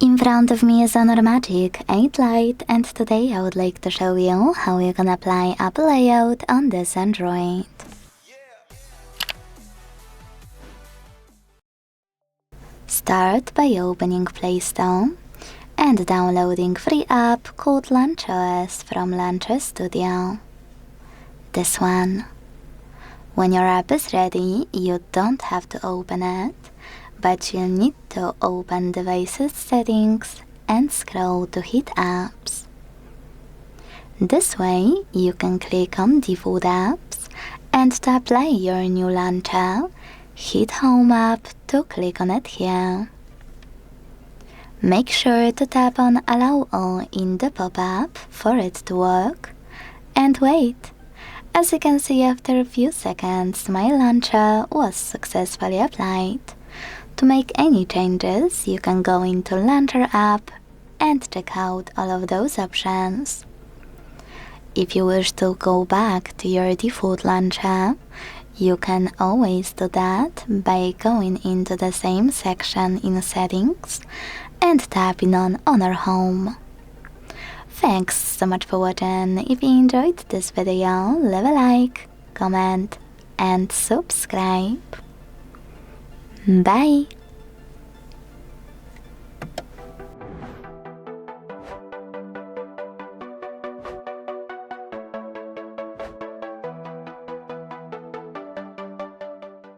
In front of me is our Magic8 Lite, and today I would like to show you how you can apply app layout on this Android. Start by opening Play Store and downloading free app called LaunchOS from LaunchOS Studio. This one. When your app is ready, you don't have to open it, but you need to open Devices Settings and scroll to Hit Apps. This way, you can click on Default Apps, and to apply your new launcher, hit Home app to click on it here. Make sure to tap on Allow All in the pop-up for it to work, and wait. As you can see, after a few seconds, my launcher was successfully applied. To make any changes, you can go into Launcher app and check out all of those options. If you wish to go back to your default launcher, you can always do that by going into the same section in Settings and tapping on Honor Home. Thanks so much for watching. If you enjoyed this video, leave a like, comment and subscribe. Bye!